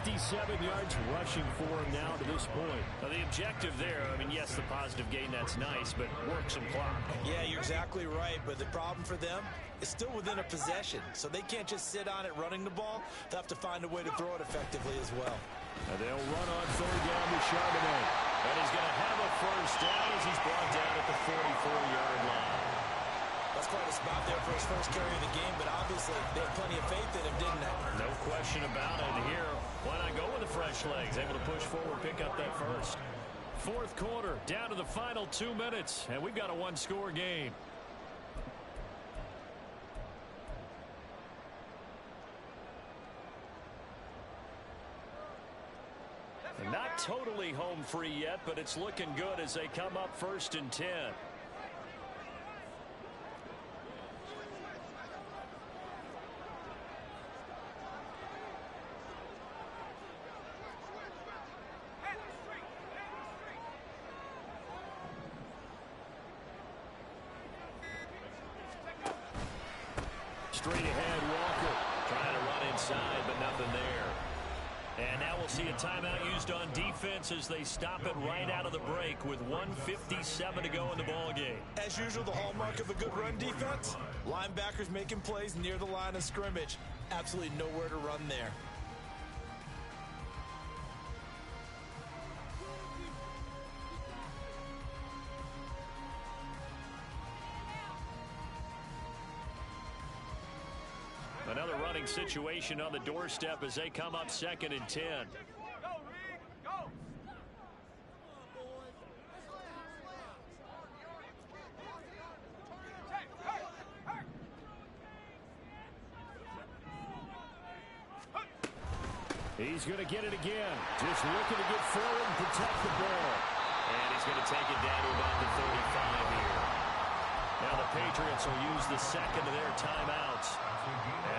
57 yards rushing for him now to this point. Now the objective there, I mean, yes, the positive gain, that's nice, but work some clock. Yeah, you're exactly right, but the problem for them is still within a possession, so they can't just sit on it running the ball. They'll have to find a way to throw it effectively as well. And they'll run on 3rd down to Charbonnet. And he's going to have a first down as he's brought down at the 44-yard line. That's quite a spot there for his first carry of the game, but obviously they had plenty of faith in him, didn't they? No question about it here. Why not go with the fresh legs? Able to push forward, pick up that first. 4th quarter, down to the final 2 minutes, and we've got a 1-score game. totally home free yet, but it's looking good as they come up 1st and 10. Straight ahead, Walker trying to run inside, but nothing there. And now we'll see a timeout used on defense as they stop it right out of the break with 1:57 to go in the ballgame. As usual, the hallmark of a good run defense, linebackers making plays near the line of scrimmage. Absolutely nowhere to run there. Another running situation on the doorstep as they come up 2nd and 10. He's going to get it again. Just looking to get forward and protect the ball. And he's going to take it down to about the 35 here. Now the Patriots will use the second of their timeouts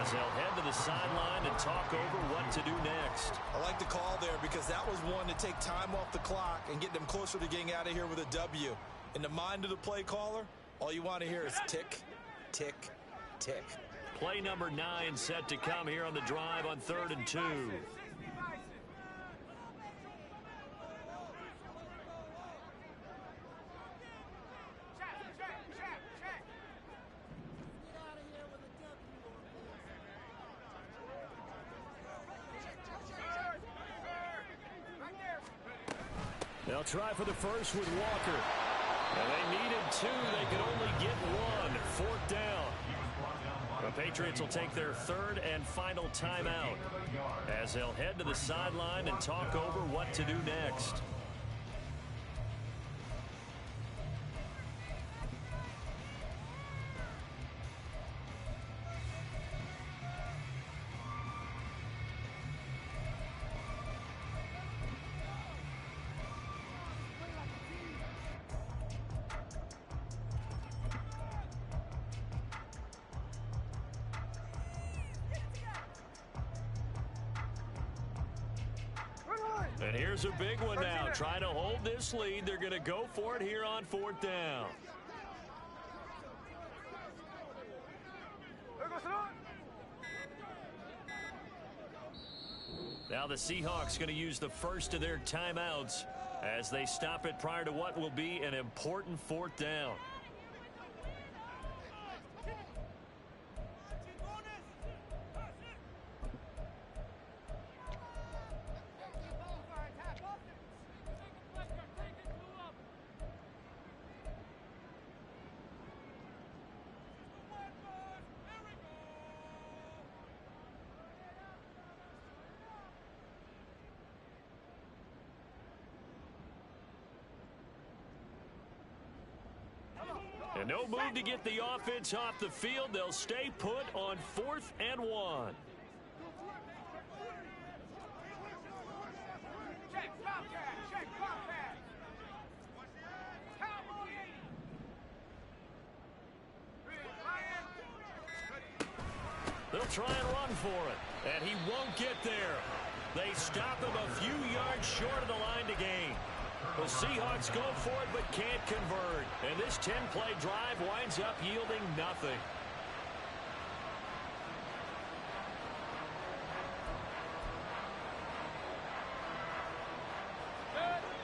as they'll head to the sideline and talk over what to do next. I like the call there because that was one to take time off the clock and get them closer to getting out of here with a W. In the mind of the play caller, all you want to hear is tick, tick, tick. Play number 9 set to come here on the drive on 3rd and 2. They'll try for the first with Walker. And they needed 2. They could only get 1. 4th down. The Patriots will take their 3rd and final timeout as they'll head to the sideline and talk over what to do next. And here's a big one now. Trying to hold this lead. They're going to go for it here on 4th down. Now the Seahawks going to use the first of their timeouts as they stop it prior to what will be an important 4th down. And no move to get the offense off the field. They'll stay put on 4th and 1. They'll try and run for it, and he won't get there. They stop him a few yards short of the line to gain. The Seahawks go for it but can't convert. And this 10-play drive winds up yielding nothing.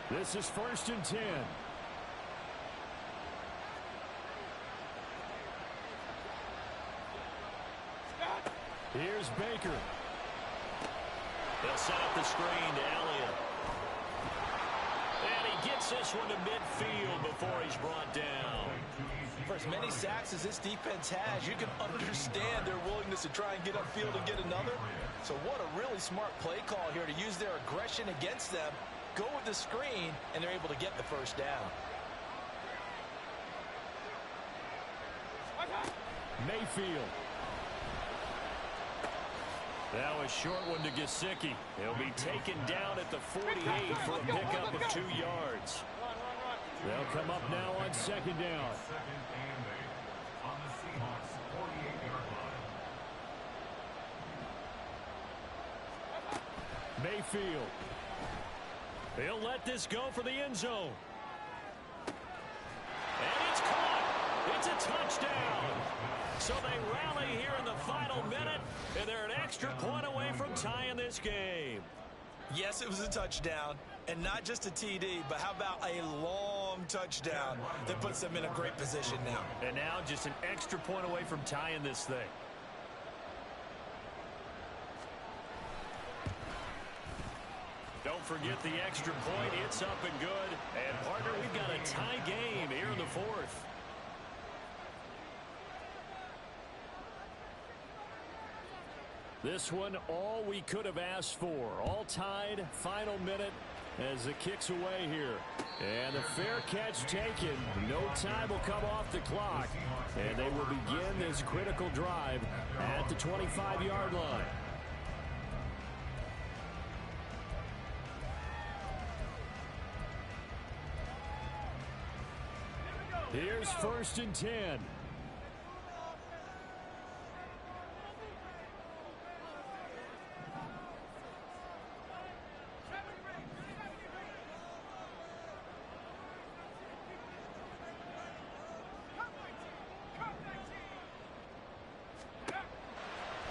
This is 1st and 10. Here's Baker. They'll set up the screen to Elliott. And he gets this one to midfield before he's brought down. For as many sacks as this defense has, you can understand their willingness to try and get upfield and get another. So what a really smart play call here to use their aggression against them, go with the screen, and they're able to get the first down. Mayfield. That was short one to Gesicki. He'll be taken down at the 48 for a pickup of 2 yards. They'll come up now on second down. Second and 8 on the Seahawks 48-yard line. Mayfield. He'll let this go for the end zone. And it's caught. It's a touchdown. So they rally here in the final minute, and they're an extra point away from tying this game. Yes, it was a touchdown, and not just a TD, but how about a long touchdown that puts them in a great position now. And now just an extra point away from tying this thing. Don't forget the extra point. It's up and good. And, partner, we've got a tie game here in the fourth. This one, all we could have asked for. All tied, final minute as it kicks away here. And the fair catch taken. No time will come off the clock. And they will begin this critical drive at the 25-yard line. Here's 1st and 10.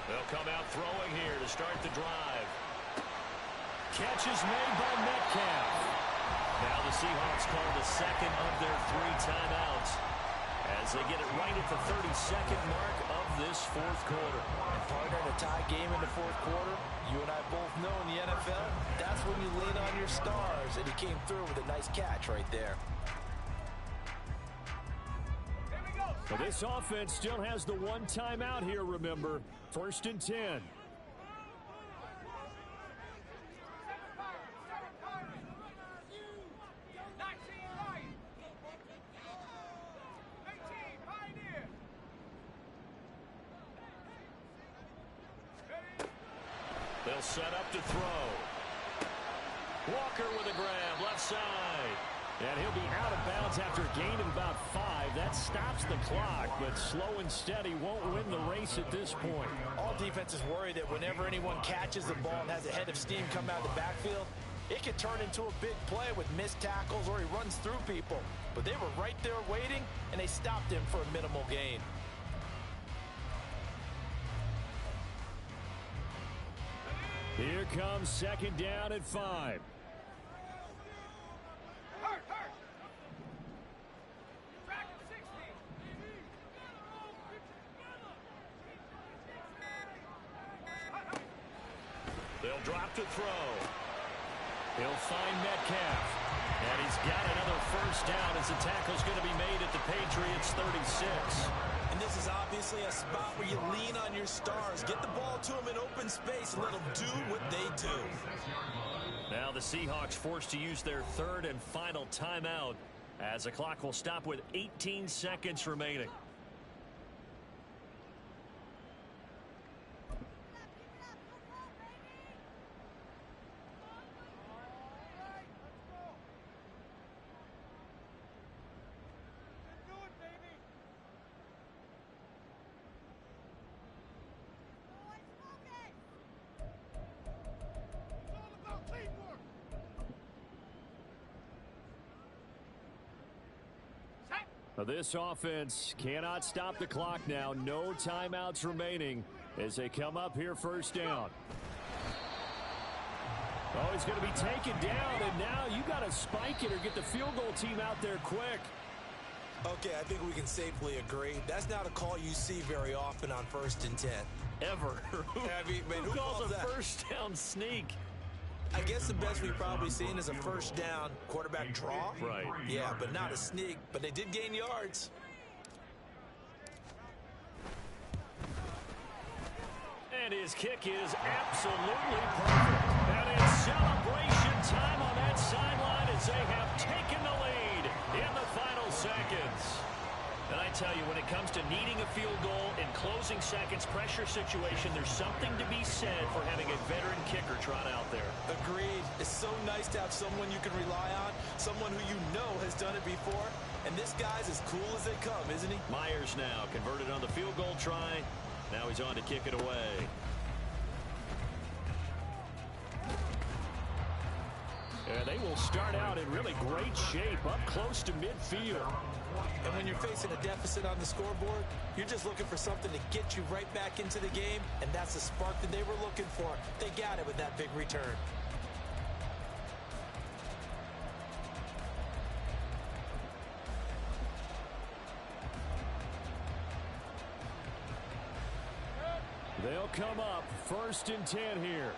They'll come out throwing here to start the drive. Catch is made by Metcalf. Now the Seahawks call the second of their 3 timeouts as they get it right at the 32nd mark of this fourth quarter. And partner, in a tie game in the fourth quarter, you and I both know in the NFL, that's when you lean on your stars, and he came through with a nice catch right there. So this offense still has the 1 timeout here, remember. 1st and 10. They'll set up to throw. Walker with a grab, left side. And he'll be out of bounds after a gain of about 5. That stops the clock, but slow and steady won't win the race at this point. All defenses worry that whenever anyone catches the ball and has a head of steam come out of the backfield, it can turn into a big play with missed tackles or he runs through people. But they were right there waiting, and they stopped him for a minimal gain. Here comes second down at 5. They'll drop to throw. He'll find Metcalf. And he's got another first down as the tackle's going to be made at the Patriots 36. And this is obviously a spot where you lean on your stars. Get the ball to them in open space and let them do what they do. Now the Seahawks forced to use their 3rd and final timeout as the clock will stop with 18 seconds remaining. This offense cannot stop the clock now. No timeouts remaining as they come up here 1st down. Oh, he's going to be taken down, and now you got to spike it or get the field goal team out there quick. Okay, I think we can safely agree. That's not a call you see very often on 1st and 10. Ever. Who calls a that? first down sneak? I guess the best we've probably seen is a first down quarterback draw. Right. Yeah, but not a sneak. But they did gain yards. And his kick is absolutely perfect. And it's celebration time on that sideline as they have taken the lead in the final seconds. And I tell you, when it comes to needing a field goal in close closing seconds, pressure situation, there's something to be said for having a veteran kicker trot out there. Agreed. It's so nice to have someone you can rely on, someone who you know has done it before. And this guy's as cool as they come, isn't he? Myers now converted on the field goal try. Now he's on to kick it away. And they will start out in really great shape, up close to midfield. And when you're facing a deficit on the scoreboard, you're just looking for something to get you right back into the game, and that's the spark that they were looking for. They got it with that big return. They'll come up 1st and 10 here.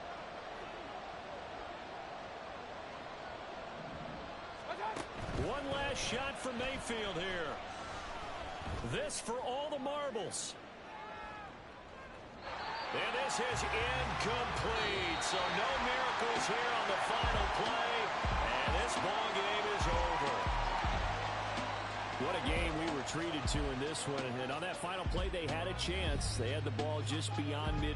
One last shot from Mayfield here. This for all the marbles. And this is incomplete. So no miracles here on the final play. And this ball game is over. What a game we were treated to in this one. And on that final play, they had a chance. They had the ball just beyond midfield.